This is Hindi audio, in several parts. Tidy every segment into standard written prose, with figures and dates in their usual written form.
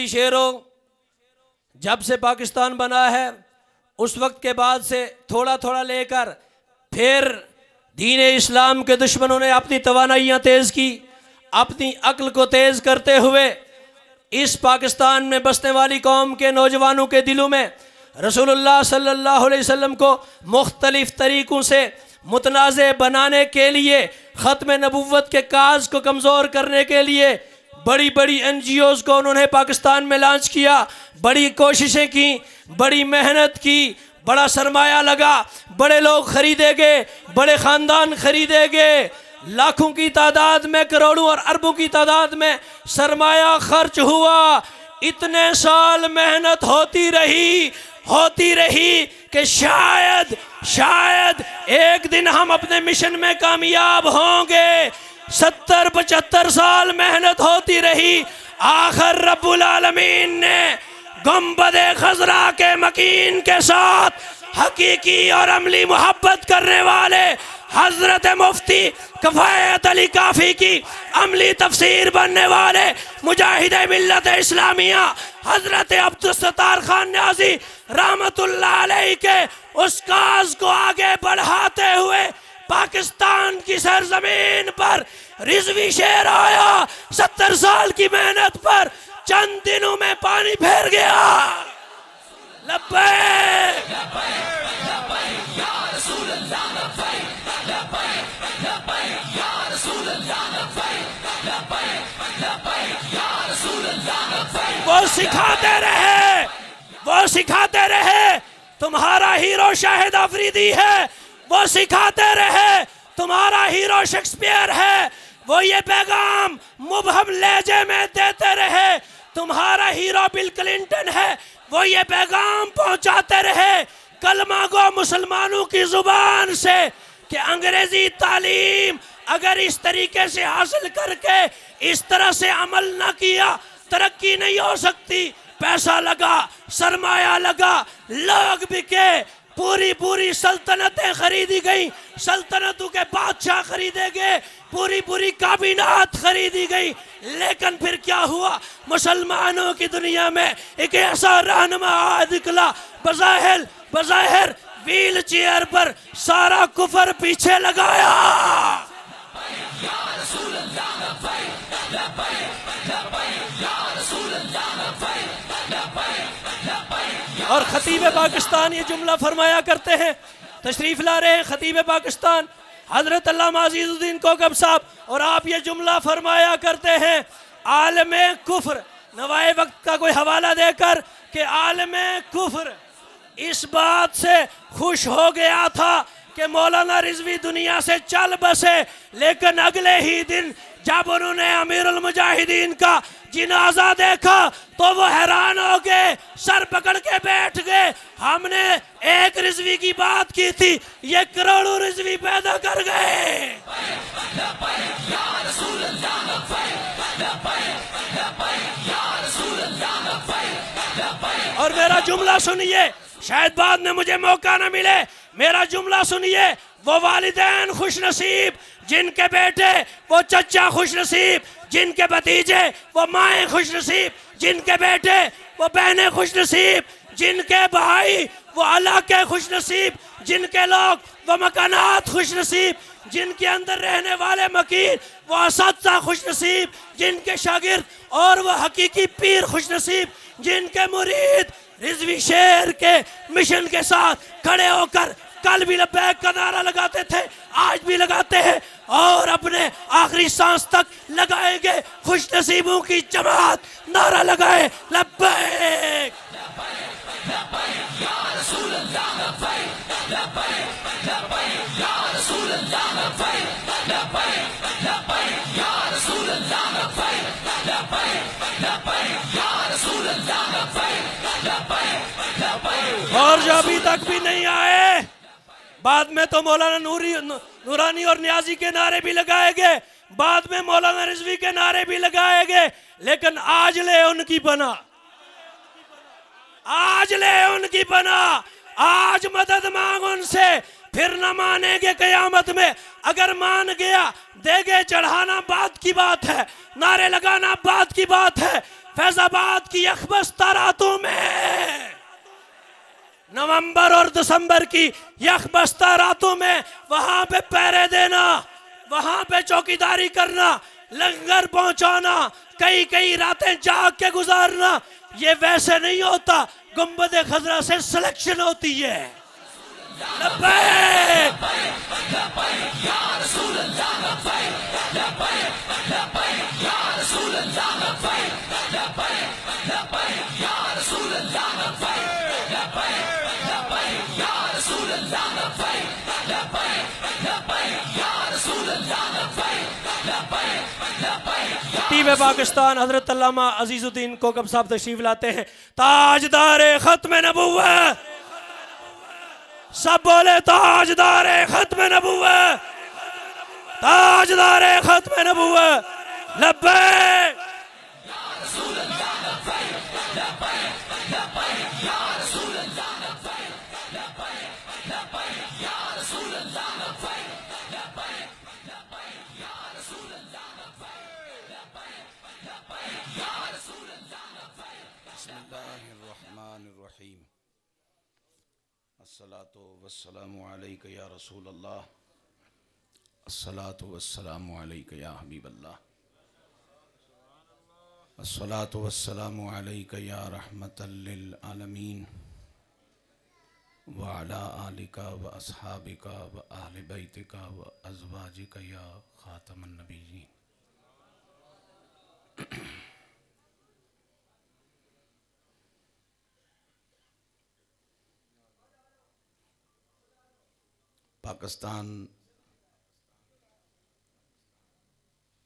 शेरों, जब से पाकिस्तान बना है उस वक्त के बाद से थोड़ा थोड़ा लेकर फिर दीन इस्लाम के दुश्मनों ने अपनी तवानाइयाँ तेज़ की, अपनी अक्ल को तेज़ करते हुए इस पाकिस्तान में बसने वाली कौम के नौजवानों के दिलों में रसूलुल्लाह सल्लल्लाहु अलैहि वसल्लम को मुख्तलिफ तरीक़ों से मुतनाज़े बनाने के लिए, ख़त्म नबुव्वत के काज को कमज़ोर करने के लिए बड़ी बड़ी NGOs को उन्होंने पाकिस्तान में लॉन्च किया, बड़ी कोशिशें की, बड़ी मेहनत की, बड़ा सरमाया लगा, बड़े लोग खरीदेंगे, बड़े ख़ानदान खरीदेंगे, लाखों की तादाद में, करोड़ों और अरबों की तादाद में सरमाया खर्च हुआ। इतने साल मेहनत होती रही कि शायद एक दिन हम अपने मिशन में कामयाब होंगे। 70-75 साल मेहनत होती रही, आखिर रब्बुल आलमीन ने गुंबदे खजरा के मकीन के साथ हकीकी और अमली मोहब्बत करने वाले हजरत मुफ्ती किफायत अली काफी की अमली तफसीर बनने वाले मुजाहिद मिल्लत इस्लामिया हजरत अब्दुल सत्तार खान न्याजी रहमतुल्लाह अलैहि के उस काज को आगे बढ़ाते हुए पाकिस्तान की सरजमीन पर रिजवी शेर आया। 70 साल की मेहनत पर चंद दिनों में पानी फेर गया। लब्बैक लब्बैक या रसूल अल्लाह, लब्बैक लब्बैक लब्बैक या रसूल अल्लाह, लब्बैक लब्बैक लब्बैक या रसूल अल्लाह, लब्बैक। वो सिखाते रहे तुम्हारा हीरो शाहिद अफरीदी है, वो सिखाते रहे तुम्हारा हीरो शेक्सपियर है, वो ये पैगाम मुबहम लहजे में देते रहे तुम्हारा हीरो बिल क्लिंटन है, वो ये पैगाम पहुंचाते रहे कलमा गो मुसलमानों की जुबान से कि अंग्रेजी तालीम अगर इस तरीके से हासिल करके इस तरह से अमल न किया तरक्की नहीं हो सकती। पैसा लगा, सरमाया लगा, लोग बिके, पूरी सल्तनतें खरीदी गई, सल्तनतों के बादशाह खरीदे गए, पूरी काबिनात खरीदी गई। लेकिन फिर क्या हुआ? मुसलमानों की दुनिया में एक ऐसा रहनुमा निकला, बज़ाहिर व्हील चेयर पर सारा कुफर पीछे लगाया। और खतीब पाकिस्तान ये जुमला फरमाया करते हैं, तशरीफ ला रहे हैं खतीब पाकिस्तान हजरत अल्लामा अजीजुद्दीन कोकब साहब, और आप ये जुमला फरमाया करते हैं आलमे कुफ्र, नवाए वक्त का कोई हवाला देकर कि आलमे कुफ्र इस बात से खुश हो गया था कि मौलाना रिजवी दुनिया से चल बसे, लेकिन अगले ही दिन जब उन्होंने अमीरुल मुजाहिदीन का जिनाजा देखा तो वो हैरान हो गए, सर पकड़ के बैठ गए। हमने एक रिजवी की बात की थी, ये करोड़ों रिजवी पैदा कर गए। और मेरा जुमला सुनिए, शायद बाद में मुझे मौका न मिले, मेरा जुमला सुनिए। वो वालिदैन खुश नसीब जिनके बेटे, वो चचा खुश नसीब जिनके भतीजे, वो माएँ खुश नसीब जिनके बेटे, वो बहनें खुश नसीब जिनके भाई, वो इलाके खुश नसीब जिनके लोग, वो मकानात खुश नसीब जिनके अंदर रहने वाले मकीन, वो असातिज़ा खुश नसीब जिनके शागिर्द, और वो हकीकी पीर खुश नसीब जिनके मुरीद रिजवी शेर के मिशन के साथ खड़े होकर कल भी लब्बैक का नारा लगाते थे, आज भी लगाते हैं और अपने आखिरी सांस तक लगाएंगे। खुश नसीबों की जमात नारा लगाए लब्बैक लब्बैक या रसूल अल्लाह, लब्बैक लब्बैक लब्बैक या रसूल अल्लाह, लब्बैक लब्बैक लब्बैक या रसूल अल्लाह, लब्बैक लब्बैक लब्बैक या रसूल अल्लाह, लब्बैक लब्बैक लब्बैक। और जो अभी तक भी नहीं आए, बाद में तो मौलाना नूरानी और न्याजी के नारे भी लगाए गए, बाद में मौलाना रिजवी के नारे भी लगाए गए, लेकिन आज ले उनकी बना, आज ले उनकी बना, आज मदद मांग उनसे, फिर न मानेंगे कयामत में। अगर मान गया देगे चढ़ाना बात की बात है, नारे लगाना बात की बात है, फैजाबाद की यखबस्ता रातों में, नवंबर और दिसंबर की यखबस्ता रातों में वहां पे पहरे देना, वहां पे चौकीदारी करना, लंगर पहुंचाना, कई कई रातें जाग के गुजारना, ये वैसे नहीं होता। गुंबद खजरा से सिलेक्शन होती है। लब्बैक लब्बैक या रसूल अल्लाह, लब्बैक लब्बैक लब्बैक या रसूल अल्लाह, लब्बैक लब्बैक लब्बैक या रसूल अल्लाह, लब्बैक लब्बैक लब्बैक या रसूल अल्लाह, लब्बैक लब्बैक लब्बैक या रसूल अल्लाह, लब्बैक लब्बैक लब्बैक। खतीब पाकिस्तान हजरत अल्लामा अजीजुद्दीन कोकब साहब तशरीफ लाते हैं। ताजदारे खत्म नबुव्वत, सब बोले ताजदारे खत्म नबुव्वत, ताजदारे खत्म नबुव्वत। लब्बैक या रसूल अल्लाह, लब्बैक लब्बैक लब्बैक या रसूल अल्लाह, लब्बैक लब्बैक लब्बैक या रसूल अल्लाह, लब्बैक लब्बैक लब्बैक या रसूल अल्लाह, लब्बैक लब्बैक लब्बैक या रसूल अल्लाह, लब्बैक। बिस्मिल्लाहिर्रहमानिर्रहीम। अस्सलातु वस्सलामु अलैका या रसूल अल्लाह, अस्सलातु वस्सलामु अलैका या हबीब अल्लाह, अस्सलातु वस्सलामु अलैका या रहमतल लिल आलमीन व अला आलिका व अस्हाबिका व अहले बैतिका व अज़वाजिका या खातमन नबिय्यीन। पाकिस्तान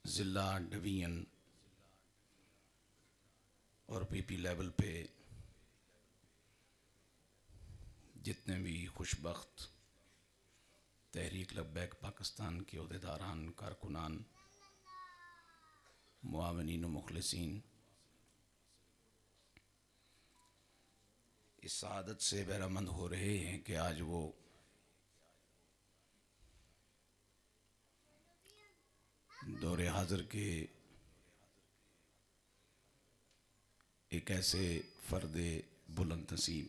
ज़िला, डिवीज़न और पीपी लेवल पे जितने भी खुशबख्त तहरीक लब्बैक पाकिस्तान के अहदेदारान, कारकुनान, मुआविनीन व मुखलिसीन इस आदत से बहरामंद हो रहे हैं कि आज वो दौरे हाज़िर के एक ऐसे फ़र्द बुलंद नसीब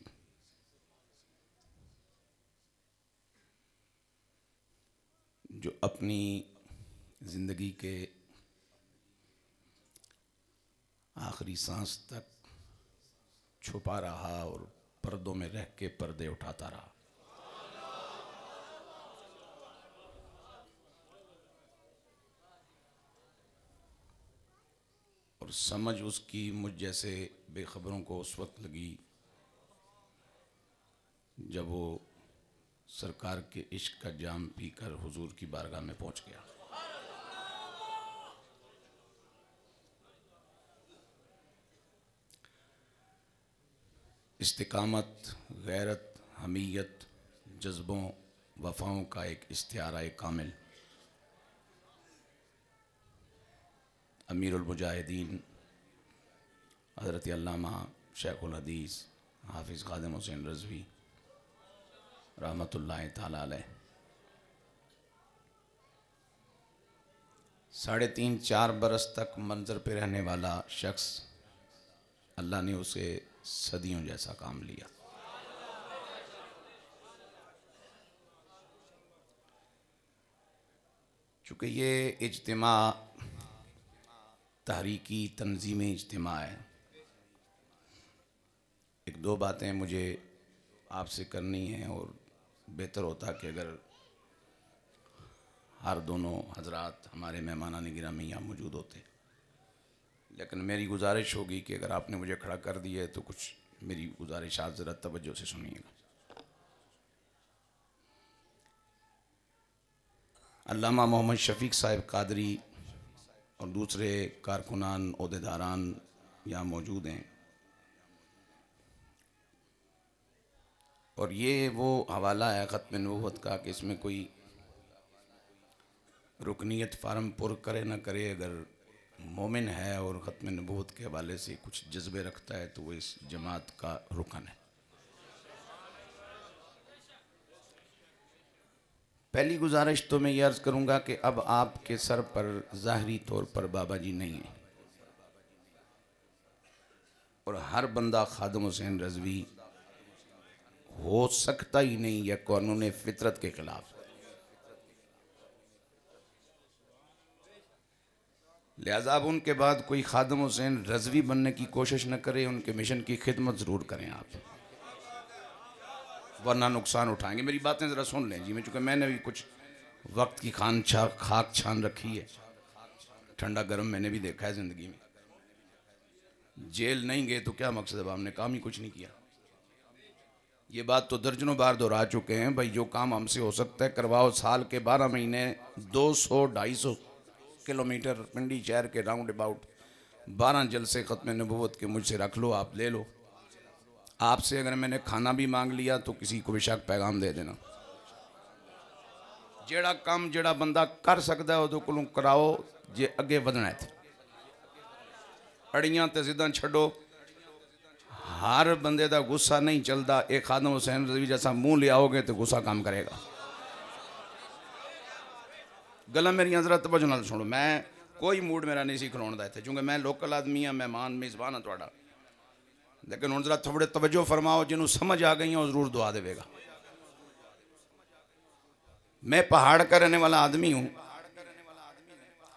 जो अपनी ज़िंदगी के आखिरी सांस तक छुपा रहा और पर्दों में रह के पर्दे उठाता रहा। और समझ उसकी मुझ जैसे बेखबरों को उस वक्त लगी जब वो सरकार के इश्क का जाम पीकर हुजूर की बारगाह में पहुंच गया। इस्तिकामत, गैरत, हमीयत, जज्बों, वफ़ाओं का एक इस्तिआरा कामिल अमीरुल मुजाहिदीन हज़रत अल्लामा शेखुल हदीस हाफिज़ ख़ादिम हुसैन रज़वी रहमतुल्लाहि ताला अलैह 3.5-4 बरस तक मंजर पे रहने वाला शख्स, अल्लाह ने उसे सदियों जैसा काम लिया। चूँकि ये इज्तिमा तहरीकी तंजीमी इज्तिमा है, एक दो बातें मुझे आपसे करनी हैं और बेहतर होता कि अगर हर दोनों हजरात हमारे मेहमानान गिरामी यहाँ मौजूद होते, लेकिन मेरी गुजारिश होगी कि अगर आपने मुझे खड़ा कर दिया है तो कुछ मेरी गुजारिश आप ज़रा तवज्जो से सुनिएगा। अल्लामा मोहम्मद शफीक साहिब कादरी और दूसरे कारकुनान ओहदेदारान यहाँ मौजूद हैं और ये वो हवाला है ख़त्म नबूवत का कि इसमें कोई रुकनीत फार्म पुर करे ना करे, अगर मोमिन है और ख़त्म नबूवत के हवाले से कुछ जज्बे रखता है तो वो इस जमात का रुकन है। पहली गुजारिश तो मैं ये अर्ज़ करूँगा कि अब आपके सर पर ज़ाहरी तौर पर बाबा जी नहीं हैं, और हर बंदा खादिम हुसैन रज़वी हो सकता ही नहीं, यह कानून फितरत के खिलाफ। लिहाजा अब उनके बाद कोई खादिम हुसैन रज़वी बनने की कोशिश न करे, उनके मिशन की खिदमत ज़रूर करें आप, वरना नुकसान उठाएंगे। मेरी बातें ज़रा सुन लें जी, मैं चूँकि मैंने भी कुछ वक्त की खाक छान रखी है, ठंडा गर्म मैंने भी देखा है ज़िंदगी में। जेल नहीं गए तो क्या मकसद है, हमने काम ही कुछ नहीं किया। ये बात तो दर्जनों बार दोहरा चुके हैं भाई, जो काम हमसे हो सकता है करवाओ। साल के 12 महीने 200-250 किलोमीटर पिंडी शहर के राउंड अबाउट 12 जलसे ख़त्म नबूवत के मुझसे रख लो, आप ले लो। आपसे अगर मैंने खाना भी मांग लिया तो किसी को बेशक पैगाम दे देना। जेड़ा काम जेड़ा बंदा कर सकता है वो को कराओ जे अगे बढ़ना है। अड़ियाँ ते जिद्दां छड्डो, हर बंदे का गुस्सा नहीं चलता। एक खादिम हुसैन रज़वी जैसा मुंह ले आओगे तो गुस्सा काम करेगा। गल्लां मेरियां ज़रा तवज्जो नाल सुनो, मैं कोई मूड मेरा नहीं सी खिलाउण दा इत्थे, क्योंकि मैं लोकल आदमी हाँ, मेहमान मेज़बान हाँ तुहाडा। लेकिन हुण ज़रा थोड़े तवज्जो फरमाओ, जिन्होंने समझ आ गई वो ज़रूर दुआ देवेगा। मैं पहाड़ का रहने वाला आदमी हूँ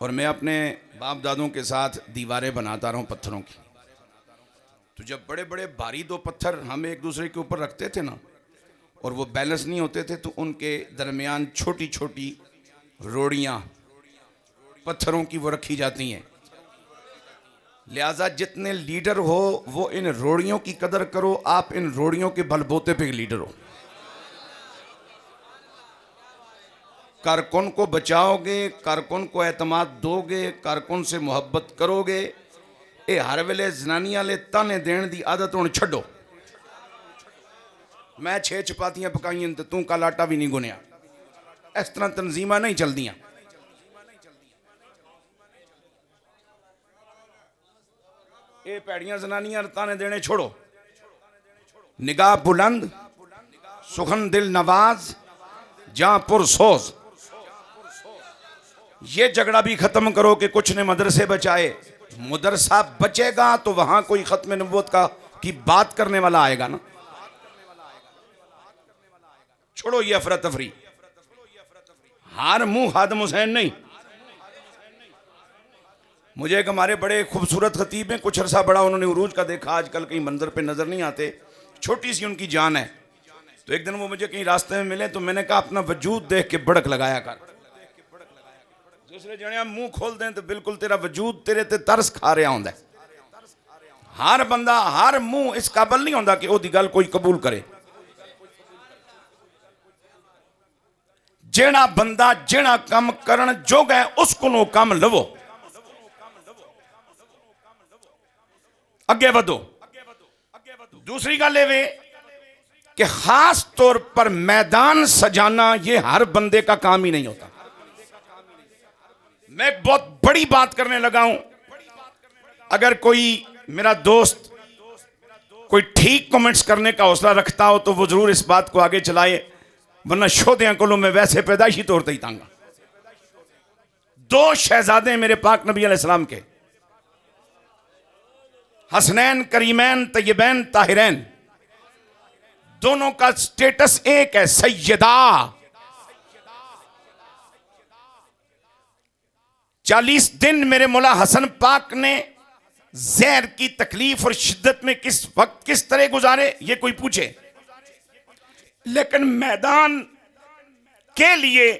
और मैं अपने बाप दादों के साथ दीवारें बनाता रहा हूँ पत्थरों की। तो जब बड़े बड़े भारी दो पत्थर हम एक दूसरे के ऊपर रखते थे ना और वो बैलेंस नहीं होते थे, तो उनके दरमियान छोटी छोटी रोड़ियाँ पत्थरों की वो रखी जाती हैं। लिहाजा जितने लीडर हो वो इन रोड़ियों की कदर करो, आप इन रोड़ियों के बलबूते पे लीडर हो। कारकुन को बचाओगे, कारकुन को एतमाद दोगे, कारकुन से मोहब्बत करोगे। ये हर वेले जनानियां ले ताने देने की आदत हुण छड्डो। मैं 6 चपातियां पकाइयां तो तू कल आटा भी नहीं गुनिया, इस तरह तंजीमां नहीं चलदियां। ये भैड़ियां जनानियां ताने देने छोड़ो। निगाह बुलंद, सुखन दिल नवाज, जहां पुरसोज। ये झगड़ा भी खत्म करो कि कुछ ने मदरसे बचाए। मदरसा बचेगा तो वहां कोई खत्म नबूवत का की बात करने वाला आएगा ना। छोड़ो ये अफरा तफरी। हार मुंह खादिम हुसैन नहीं। मुझे एक हमारे बड़े खूबसूरत खतीब हैं, कुछ अरसा बड़ा उन्होंने उरूज का देखा, आजकल कहीं मंजर पे नजर नहीं आते, छोटी सी उनकी जान है। तो एक दिन वो मुझे कहीं रास्ते में मिले तो मैंने कहा अपना वजूद देख के बड़क लगाया कर। दूसरे जने मुंह खोल दें तो बिल्कुल तेरा वजूद तेरे ते तरस खा रहा होंदा है। हर बंदा हर मुंह इस काबल नहीं होंदा कि ओदी गल कोई कबूल करे। जेड़ा बंदा जेड़ा काम करन जोग है उसको काम लवो, अगे बढ़ो। दूसरी गल ये कि खास तौर पर मैदान सजाना ये हर बंदे का काम ही नहीं होता। मैं एक बहुत बड़ी बात करने लगा हूं। अगर कोई मेरा दोस्त कोई ठीक कमेंट्स करने का हौसला रखता हो तो वो जरूर इस बात को आगे चलाए, वरना शोधियां को मैं वैसे पैदाइशी तौर पर ही तांगा। 2 शहजादे मेरे पाक नबी अलैहिस्सलाम के, हसनैन करीमैन तय्यबैन ताहिरैन, दोनों का स्टेटस एक है, सैयदा। 40 दिन मेरे मौला हसन पाक ने जहर की तकलीफ और शिद्दत में किस वक्त किस तरह गुजारे ये कोई पूछे। लेकिन मैदान के लिए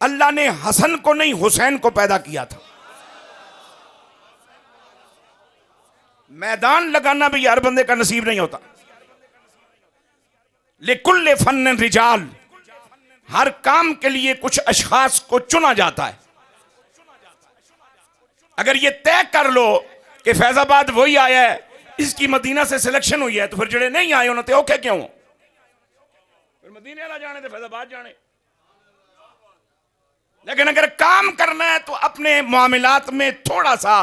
अल्लाह ने हसन को नहीं हुसैन को पैदा किया था। मैदान लगाना भी हर बंदे का नसीब नहीं होता। लिकुल्ले फन्न रिजाल, हर काम के लिए कुछ अशखास को चुना जाता है। अगर ये तय कर लो कि फैजाबाद वही आया है, इसकी मदीना से सिलेक्शन हुई है, तो फिर जड़े नहीं आए उन्होंने औखे क्यों? फिर मदीने वाला जाने तो फैजाबाद जाने। लेकिन अगर काम करना है तो अपने मामलात में थोड़ा सा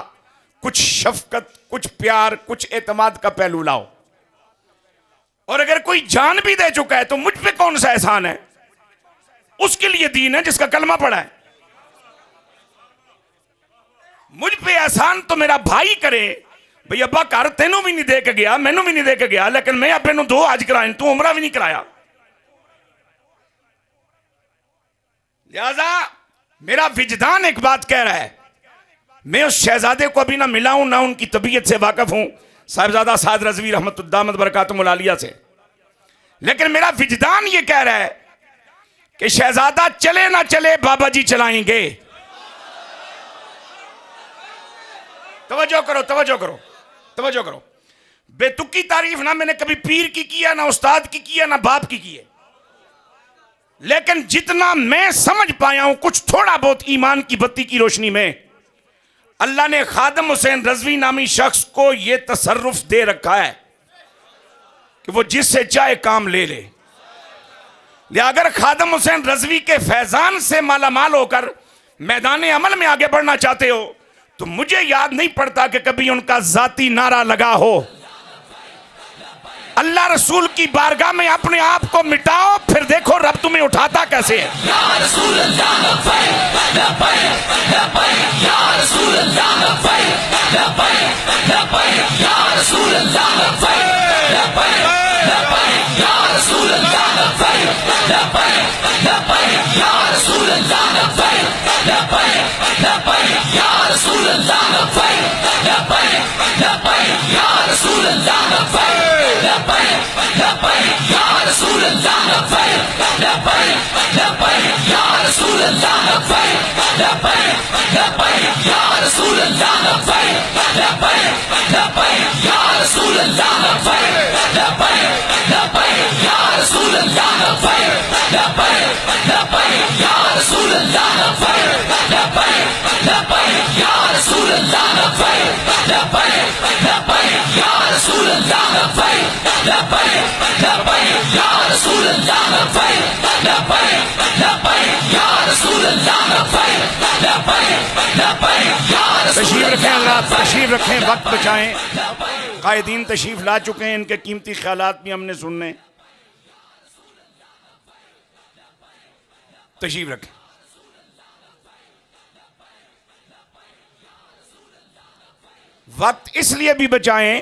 कुछ शफकत, कुछ प्यार, कुछ एतमाद का पहलू लाओ। और अगर कोई जान भी दे चुका है तो मुझ पे कौन सा एहसान है? उसके लिए दीन है जिसका कलमा पड़ा है। मुझ पे एहसान तो मेरा भाई करे, बई अब्बा घर तेनों भी नहीं दे के गया, मैनू भी नहीं दे के गया, लेकिन मैं अब्बे नूं 2 हज कराए, तू उमरा भी नहीं कराया। लिहाजा मेरा विजदान एक बात कह रहा है, मैं उस शहजादे को अभी ना मिला हूं, ना उनकी तबीयत से वाकिफ हूं, साहिबजादा साद रजवी रहमतुल्लाह बरकातुहुल आलिया से, लेकिन मेरा विजदान ये कह रहा है कि शहजादा चले ना चले, बाबा जी चलाएंगे। तवज्जो करो, तवज्जो करो, तवज्जो करो। बेतुकी तारीफ ना मैंने कभी पीर की है, ना उस्ताद की है, ना बाप की है, लेकिन जितना मैं समझ पाया हूं, कुछ थोड़ा बहुत ईमान की बत्ती की रोशनी में, अल्लाह ने खादम हुसैन रजवी नामी शख्स को यह तसर्रुफ दे रखा है कि वो जिससे चाहे काम ले ले। अगर खादम हुसैन रजवी के फैजान से मालामाल होकर मैदान अमल में आगे बढ़ना चाहते हो, तो मुझे याद नहीं पड़ता कि कभी उनका जाती नारा लगा हो, अल्लाह रसूल की बारगाह में अपने आप को मिटाओ, फिर देखो रब तुम्हें उठाता कैसे है। तशरीफ रखें अल्लाह, तशरीफ रखें, वक्त बचाएं। कायदीन तशरीफ ला चुके हैं, इनके कीमती ख्यालात भी हमने सुनने। तशरीफ रखें। वक्त इसलिए भी बचाएं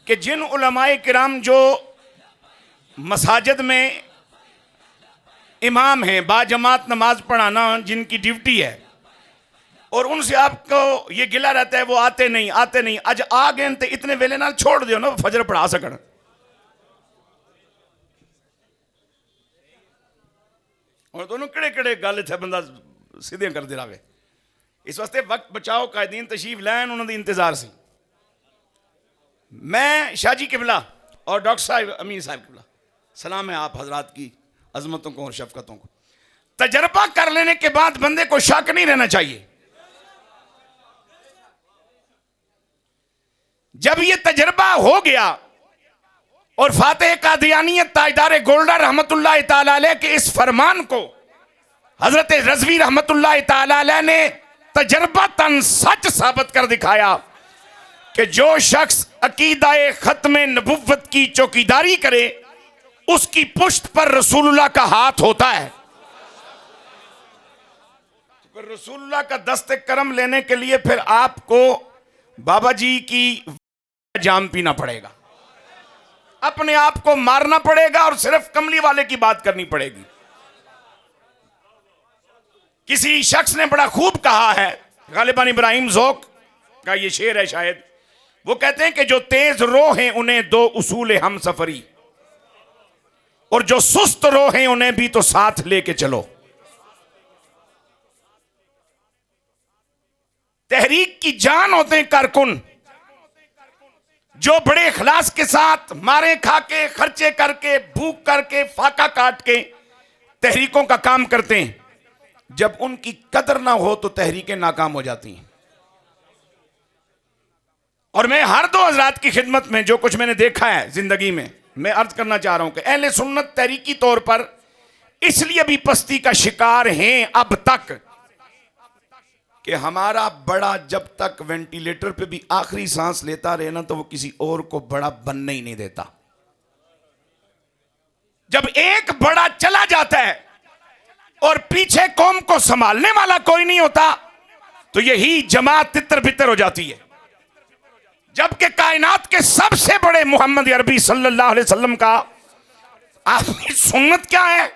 कि जिन उलमाए किराम जो मसाजिद में इमाम हैं, बाजमात नमाज पढ़ाना जिनकी ड्यूटी है, और उनसे आपको ये गिला रहता है वो आते नहीं, आते नहीं, अज आ गए तो इतने वेले नाल छोड़ दियो ना, फजर पढ़ा सकन। और दोनों किड़े किड़े गल इतने बंदा सीधे कर दे रहे। इस वास्ते वक्त बचाओ, कायदीन तशरीफ लैन, उन्होंने इंतजार से। मैं शाहजी किबला और डॉक्टर साहब अमीन साहब किबला, सलाम है आप हजरात की अजमतों को और शफकतों को। तजर्बा कर लेने के बाद बंदे को शक नहीं रहना चाहिए। जब ये तजर्बा हो गया और फातेह कादियानियत ताजदार गोल्डा रहमतुल्लाह ताला अलैह के इस फरमान को हजरत रजवी रहमतुल्लाह ताला अलैह ने तजर्बतन सच साबित कर दिखाया कि जो शख्स अकीदाए खत्म नबुव्वत की चौकीदारी करे, उसकी पुष्ट पर रसूलुल्लाह का हाथ होता है। तो रसूलुल्लाह का दस्ते करम लेने के लिए फिर आपको बाबा जी की जाम पीना पड़ेगा, अपने आप को मारना पड़ेगा और सिर्फ कमली वाले की बात करनी पड़ेगी। किसी शख्स ने बड़ा खूब कहा है, गालिबान इब्राहिम ज़ौक का ये शेर है शायद, वो कहते हैं कि जो तेज रो हैं उन्हें दो उसूल हम सफरी, और जो सुस्त रो हैं उन्हें भी तो साथ लेके चलो। तहरीक की जान होते हैं कारकुन, जो बड़े इखलास के साथ मारे खा के, खर्चे करके, भूख करके, फाका काट के तहरीकों का काम करते हैं। जब उनकी कदर ना हो तो तहरीकें नाकाम हो जाती हैं। और मैं हर दो हजरात की खिदमत में जो कुछ मैंने देखा है जिंदगी में, मैं अर्ज करना चाह रहा हूं कि अहले सुन्नत तहरीकी तौर पर इसलिए भी पस्ती का शिकार हैं अब तक कि हमारा बड़ा जब तक वेंटिलेटर पे भी आखिरी सांस लेता रहे ना, तो वो किसी और को बड़ा बनने ही नहीं देता। जब एक बड़ा चला जाता है और पीछे कौम को संभालने वाला कोई नहीं होता, तो यही जमात तितर बितर हो जाती है। जबकि कायनात के सबसे बड़े मोहम्मद अरबी सल्लल्लाहु अलैहि वसल्लम का आपकी सुन्नत क्या है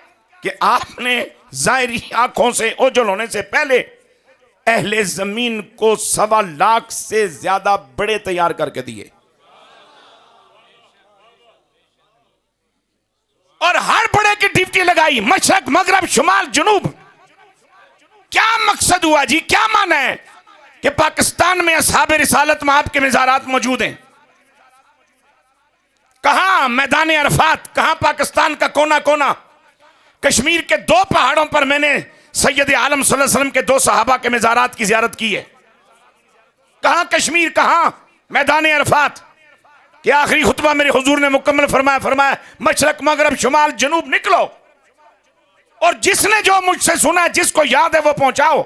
कि आपने जाहिरी आंखों से ओझल होने से पहले अहले जमीन को 1.25 लाख से ज्यादा बड़े तैयार करके दिए, और हर बड़े की ड्यूटी लगाई, मशरक मगरब शुमाल जुनूब। क्या मकसद हुआ जी, क्या माना है कि पाकिस्तान में असहाब रिसालत में आपके मज़ारात मौजूद हैं? कहां मैदान अरफात, कहां पाकिस्तान का कोना कोना। कश्मीर के 2 पहाड़ों पर मैंने सैयद आलम सल्लल्लाहु अलैहि वसल्लम के 2 सहाबा के मज़ारात की ज़ियारत की है। कहां कश्मीर, कहां मैदान अरफात कि आखिरी खुतबा मेरे हुजूर ने मुकम्मल फरमाया मशरक मगरब शुमाल जनूब निकलो, और जिसने जो मुझसे सुना है, जिसको याद है वो पहुंचाओ।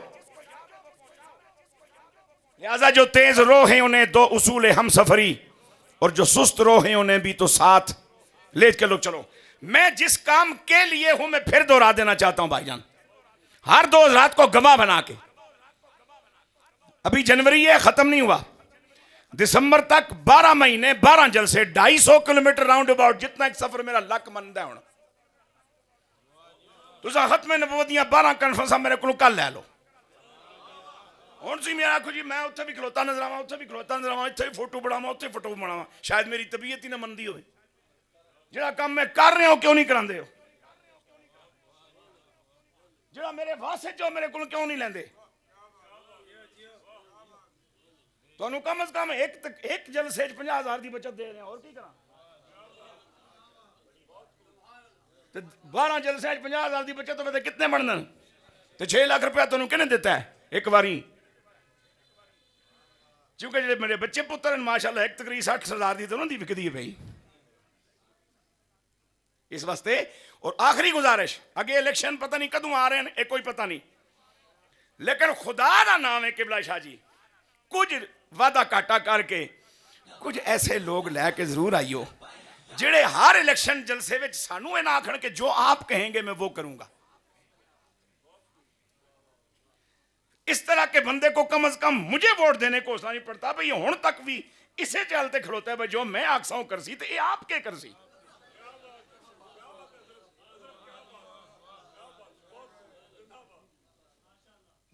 लिहाजा जो तेज रोह हैं उन्हें 2 उसूल हम सफरी, और जो सुस्त रोह हैं उन्हें भी तो साथ ले के लोग चलो। मैं जिस काम के लिए हूं मैं फिर दोहरा देना चाहता हूं भाईजान, हर 2 रात को गवाह बना के। अभी जनवरी है, खत्म नहीं हुआ, दिसंबर तक 12 महीने 12 जलसे, 250 किलोमीटर राउंड अबाउट, जितना एक सफर मेरा लक मनदा है। तुसा खत्म नबूवतियां 12 कॉन्फ्रेंस मेरे को कल लै लो। हुण सी मैं आखो जी मैं उत्थे भी खलोता नजर आवां, उत्थे भी खलोता नजर आवां, इत्थे भी फोटो बनावां, उत्थे फोटो बनावां, शायद मेरी तबीयत ही ना मनदी होवे। जिहड़ा काम मैं कर रहा हूं क्यों नहीं करांदे हो? जिहड़ा मेरे वास्ते जो मेरे को क्यों नहीं लैंदे? तुहानू कम अज कम एक जलसे 50,000 की बचत दे रहे हैं, और की करा? 12 जलसे 50,000 की बचत हो कितने बनन? तो 6 लाख रुपया तुहानू किहने दिता है एक बारी? क्योंकि जो मेरे बच्चे पुत्र हैं माशाल्लाह, एक तकरीब 60,000 की तो उन्होंने विकदी है भाई इस वास्ते। और आखिरी गुजारिश, अगे इलेक्शन पता नहीं कदों आ रहे हैं, कोई पता नहीं, लेकिन खुदा का नाम है किबला शाह जी, कुछ वादा घाटा करके कुछ ऐसे लोग लैके जरूर आइयो जिहड़े हर इलेक्शन जलसे में सानू ना आखण के जो आप कहेंगे मैं वो करूंगा। इस तरह के बंदे को कम अज कम मुझे वोट देने को हौसला नहीं पड़ता भाई। हुण तक भी इसे चलते खड़ोता है भाई, जो मैं आखसा कर सी तो ये आपके कर सी।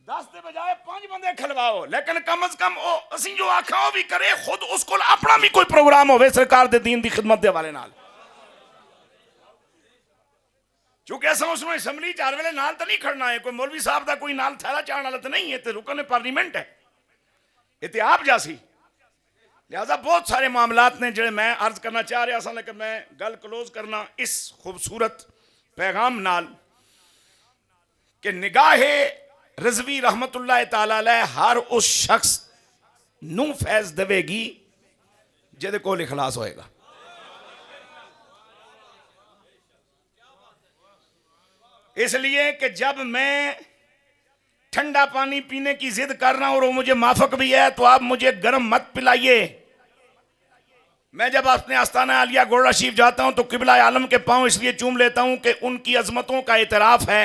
10 के बजाय 5 बंदे खलवाओ, लेकिन कम अज कम असीं जो आखा भी करे, खुद उसको अपना भी कोई प्रोग्राम होवे सरकार दे दीन दी खिदमत दे वाले नाल। क्योंकि ऐसा उसमें असैम्बली 4 वेले नाल तो नहीं खड़ना है, कोई मौलवी साहब का कोई नाल थैला चाहने वाला तो नहीं है, तो रुकन पार्लीमेंट है, ये आप जासी। लिहाजा बहुत सारे मामलात ने जो मैं अर्ज करना चाह रहा था, लेकिन मैं गल क्लोज करना इस खूबसूरत पैगाम नाल कि निगाहे रज़वी रहमतुल्लाह ताला अलैह हर उस शख्स नू फैज देवेगी जिहदे कोल इखलास होएगा। इसलिए कि जब मैं ठंडा पानी पीने की जिद कर रहा हूं और वो मुझे माफक भी है, तो आप मुझे गर्म मत पिलाइए। मैं जब अपने आस्ताना आलिया गोड़ा शरीफ जाता हूं तो किबला आलम के पांव इसलिए चूम लेता हूं कि उनकी अजमतों का एतराफ़ है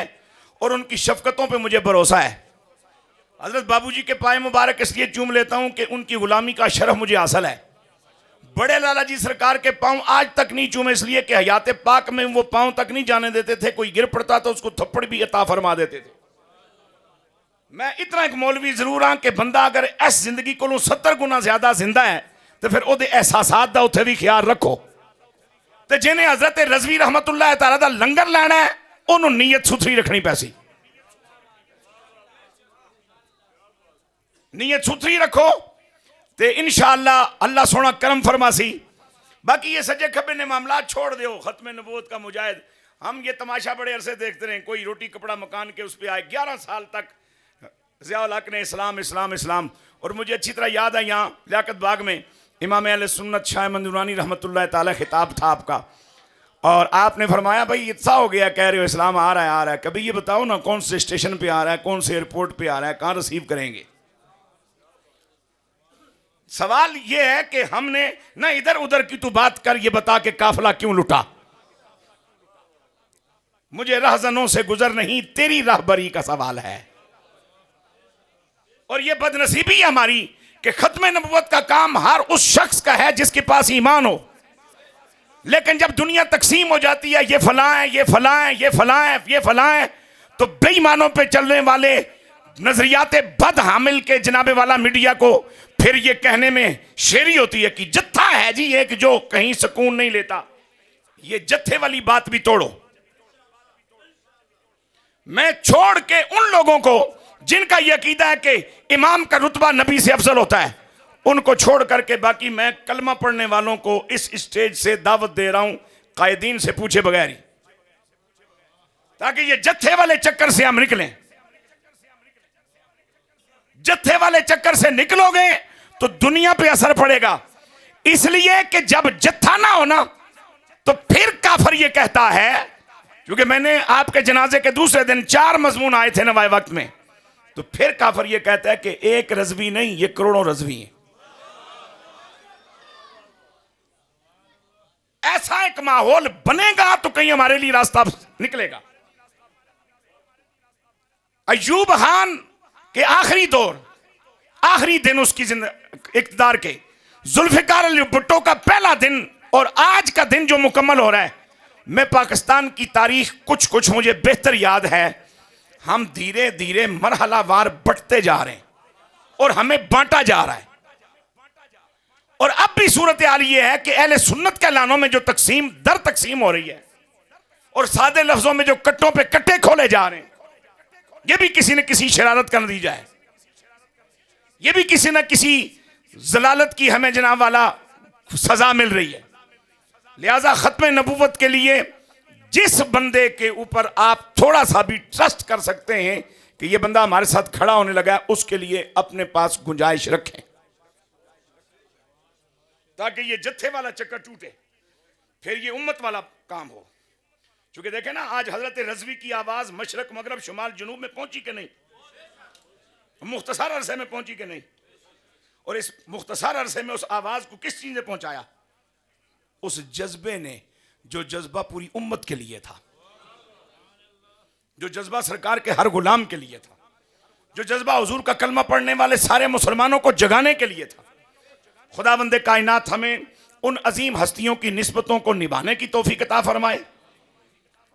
और उनकी शफकतों पे मुझे भरोसा है। हजरत बाबूजी के पाए मुबारक इसलिए चूम लेता हूं कि उनकी गुलामी का शरफ मुझे हासिल है। बड़े लाला जी सरकार के पांव आज तक नहीं चूमे, इसलिए कि हयात पाक में वो पांव तक नहीं जाने देते थे, कोई गिर पड़ता तो उसको थप्पड़ भी अता फरमा देते थे। मैं इतना एक मौलवी जरूर हाँ कि बंदा अगर इस जिंदगी को 70 गुना ज्यादा जिंदा है तो फिर ਉਹਦੇ एहसासात का उत्थे भी ख्याल रखो। तो जिन्हें हजरत रज़वी रहमतुल्लाह ताला दा लंगर लेना है उन्होंने नीयत सुथरी रखनी पैसी। नीयत सुथरी रखो तो इंशाअल्लाह अल्लाह सोना करम फरमासी। बाकी ये सज्जे खब्बे ने मामला छोड़ दो, खत्म नबूवत का मुजाहिद। हम ये तमाशा बड़े अरसे देखते रहे, कोई रोटी कपड़ा मकान के उस पर आए। 11 साल तक ज़ियाउल हक ने इस्लाम इस्लाम इस्लाम। और मुझे अच्छी तरह याद है यहाँ लियाकत बाग में इमाम अहले सुन्नत शाह अहमद नूरानी रहमतुल्लाह ताला खिताब था आपका, और आपने फरमाया भाई इतना हो गया कह रहे हो इस्लाम आ रहा है, कभी ये बताओ ना कौन से स्टेशन पे आ रहा है, कौन से एयरपोर्ट पे आ रहा है, कहाँ रिसीव करेंगे। सवाल ये है कि हमने ना इधर उधर की तू बात कर, ये बता के काफिला क्यों लुटा। मुझे रहजनों से गुजर नहीं तेरी राहबरी का सवाल है। और ये बदनसीबी हमारी कि खत्म नबुव्वत का काम हर उस शख्स का है जिसके पास ईमान हो। लेकिन जब दुनिया तकसीम हो जाती है, ये फलां है, ये फलां है, ये फलां है, ये फलां है, तो बेईमानों पे चलने वाले नजरियात बद हामिल के जनाबे वाला मीडिया को फिर ये कहने में शेरी होती है कि जत्था है जी एक जो कहीं सुकून नहीं लेता। ये जत्थे वाली बात भी तोड़ो। मैं छोड़ के उन लोगों को जिनका यह अकीदा है कि इमाम का रुतबा नबी से अफजल होता है, उनको छोड़ करके बाकी मैं कलमा पढ़ने वालों को इस स्टेज से दावत दे रहा हूं, कायदीन से पूछे बगैर ही, ताकि ये जत्थे वाले चक्कर से हम निकलें। जत्थे वाले चक्कर से निकलोगे तो दुनिया पे असर पड़ेगा। इसलिए कि जब जत्था ना हो ना तो फिर काफर ये कहता है, क्योंकि मैंने आपके जनाजे के दूसरे दिन 4 मजमून आए थे नवाए वक्त में, तो फिर काफर ये कहता है कि एक रजवी नहीं, ये करोड़ों रजवी हैं। ऐसा एक माहौल बनेगा तो कहीं हमारे लिए रास्ता निकलेगा। अय्यूब खान के आखिरी दौर, आखिरी दिन उसकी इक़्तिदार के, जुल्फ़िकार अली भुट्टो का पहला दिन और आज का दिन जो मुकम्मल हो रहा है, मैं पाकिस्तान की तारीख कुछ मुझे बेहतर याद है। हम धीरे धीरे मरहलावार बढ़ते जा रहे हैं और हमें बांटा जा रहा है। और अब भी सूरत हाल ये है कि अहले सुन्नत के ऐलानों में जो तकसीम दर तकसीम हो रही है और सादे लफ्जों में जो कट्टों पे कट्टे खोले जा रहे हैं, ये भी किसी न किसी शरारत का नतीजा है। ये भी किसी न किसी जलालत की हमें जनाब वाला सजा मिल रही है। लिहाजा खत्म नबुव्वत के लिए जिस बंदे के ऊपर आप थोड़ा सा भी ट्रस्ट कर सकते हैं कि ये बंदा हमारे साथ खड़ा होने लगा है, उसके लिए अपने पास गुंजाइश रखें, ताकि ये जत्थे वाला चक्कर टूटे, फिर ये उम्मत वाला काम हो। क्योंकि देखें ना, आज हजरत रजवी की आवाज मशरक मगरब शुमाल जनूब में पहुंची कि नहीं, मुख्तसर अरसे में पहुंची कि नहीं। और इस मुख्तसर अरसे में उस आवाज को किस चीज ने पहुंचाया? उस जज्बे ने, जो जज्बा पूरी उम्मत के लिए था, जो जज्बा सरकार के हर गुलाम के लिए था, जो जज्बा हुजूर का कलमा पढ़ने वाले सारे मुसलमानों को जगाने के लिए था। खुदावंदे कायनात हमें उन अजीम हस्तियों की निस्बतों को निभाने की तौफीक अता फरमाए।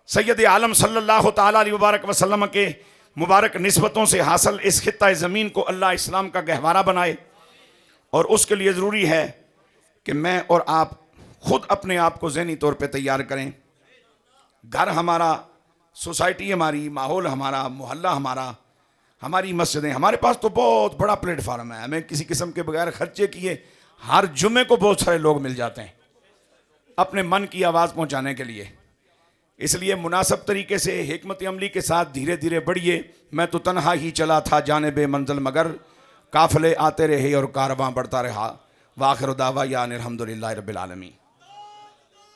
सैयद आलम सल्लल्लाहु तआला अलैहि मुबारक वसल्लम के मुबारक निस्बतों से हासिल इस खित्ता ज़मीन को अल्लाह इस्लाम का गहवारा बनाए। और उसके लिए ज़रूरी है कि मैं और आप खुद अपने आप को ज़हनी तौर पे तैयार करें। घर हमारा, सोसाइटी हमारी, माहौल हमारा, मोहल्ला हमारा, हमारी मस्जिदें, हमारे पास तो बहुत बड़ा प्लेटफार्म है। हमें किसी किस्म के बगैर खर्चे किए हर जुम्मे को बहुत सारे लोग मिल जाते हैं अपने मन की आवाज़ पहुंचाने के लिए। इसलिए मुनासिब तरीके से हिकमत अमली के साथ धीरे धीरे बढ़िए। मैं तो तन्हा ही चला था जानिबे मंजिल, मगर काफ़िले आते रहे और कारवां बढ़ता रहा। वाखिर दावा या अनिल हम्दुलिल्लाहि रब्बिल आलमीन।